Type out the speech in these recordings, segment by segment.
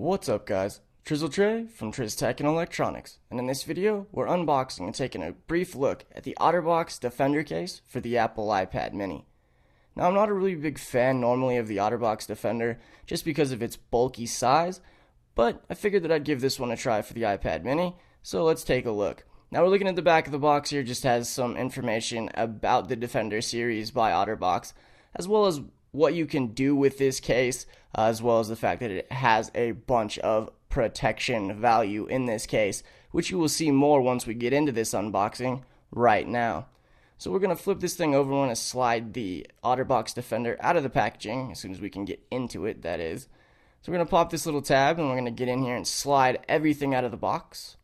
What's up guys, Trizzle Trey from TrizzTech&Electronix, and in this video we're unboxing and taking a brief look at the Otterbox Defender case for the Apple iPad mini. Now I'm not a really big fan normally of the Otterbox Defender just because of its bulky size, but I figured that I'd give this one a try for the iPad mini, so let's take a look. Now we're looking at the back of the box here, just has some information about the Defender series by Otterbox, as well as what you can do with this case, as well as the fact that it has a bunch of protection value in this case, which you will see more once we get into this unboxing right now. So we're going to flip this thing over. We're going to slide the Otterbox Defender out of the packaging as soon as we can get into it, that is. So we're going to pop this little tab and we're going to get in here and slide everything out of the box.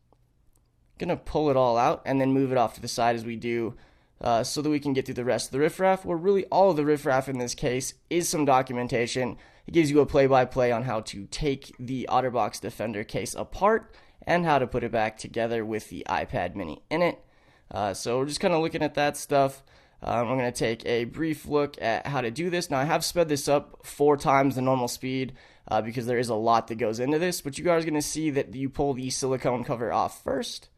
Going to pull it all out and then move it off to the side as we do, so that we can get through the rest of the riffraff, where really all of the riffraff in this case is some documentation. It gives you a play-by-play on how to take the Otterbox Defender case apart and how to put it back together with the iPad mini in it. So we're just kind of looking at that stuff. I'm going to take a brief look at how to do this. Now I have sped this up 4 times the normal speed because there is a lot that goes into this, but you guys are going to see that you pull the silicone cover off first.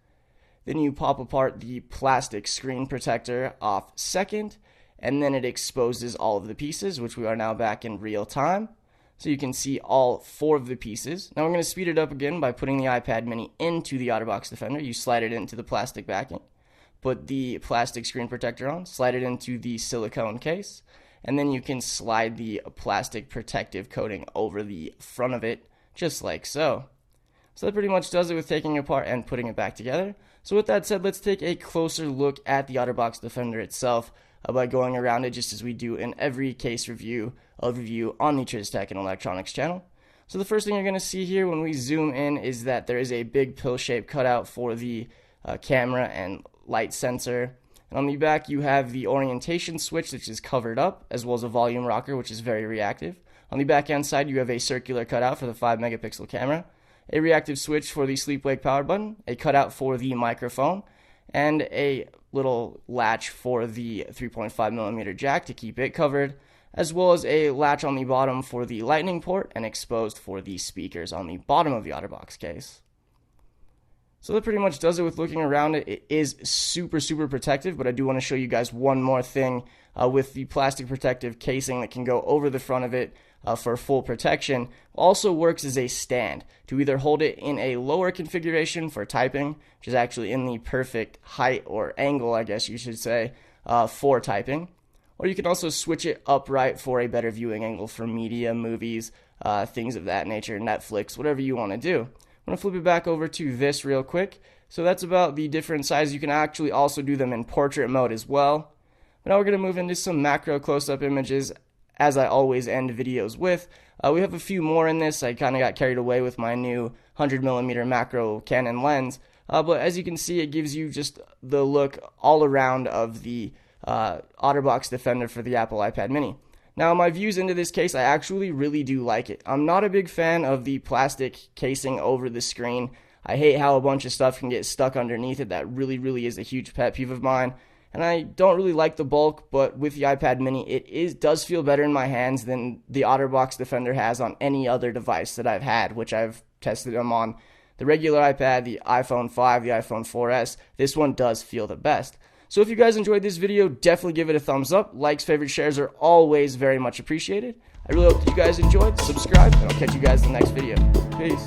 Then you pop apart the plastic screen protector off second, and then it exposes all of the pieces, which we are now back in real time. So you can see all 4 of the pieces. Now we're going to speed it up again by putting the iPad mini into the Otterbox Defender. You slide it into the plastic backing, put the plastic screen protector on, slide it into the silicone case, and then you can slide the plastic protective coating over the front of it, just like so. So that pretty much does it with taking it apart and putting it back together. So with that said, let's take a closer look at the Otterbox Defender itself by going around it just as we do in every case overview on the TrizzTech&Electronix channel. So the first thing you're going to see here when we zoom in is that there is a big pill-shaped cutout for the camera and light sensor. And on the back you have the orientation switch, which is covered up, as well as a volume rocker, which is very reactive. On the back end side you have a circular cutout for the 5 megapixel camera, a reactive switch for the sleep-wake power button, a cutout for the microphone, and a little latch for the 3.5mm jack to keep it covered, as well as a latch on the bottom for the lightning port and exposed for the speakers on the bottom of the Otterbox case. So that pretty much does it with looking around it. It is super protective, but I do want to show you guys one more thing with the plastic protective casing that can go over the front of it for full protection. Also works as a stand to either hold it in a lower configuration for typing, which is actually in the perfect height or angle, I guess you should say, for typing. Or you can also switch it upright for a better viewing angle for media, movies, things of that nature, Netflix, whatever you want to do. I'm going to flip it back over to this real quick. So that's about the different sizes. You can actually also do them in portrait mode as well. But now we're going to move into some macro close-up images, as I always end videos with. We have a few more in this. I kind of got carried away with my new 100mm macro Canon lens. But as you can see, it gives you just the look all around of the Otterbox Defender for the Apple iPad mini. Now, my views into this case, I actually really do like it. I'm not a big fan of the plastic casing over the screen. I hate how a bunch of stuff can get stuck underneath it. That really is a huge pet peeve of mine. And I don't really like the bulk, but with the iPad mini, it does feel better in my hands than the Otterbox Defender has on any other device that I've had, which I've tested them on the regular iPad, the iPhone 5, the iPhone 4S. This one does feel the best. So if you guys enjoyed this video, definitely give it a thumbs up. Likes, favorites, shares are always very much appreciated. I really hope that you guys enjoyed. Subscribe, and I'll catch you guys in the next video. Peace.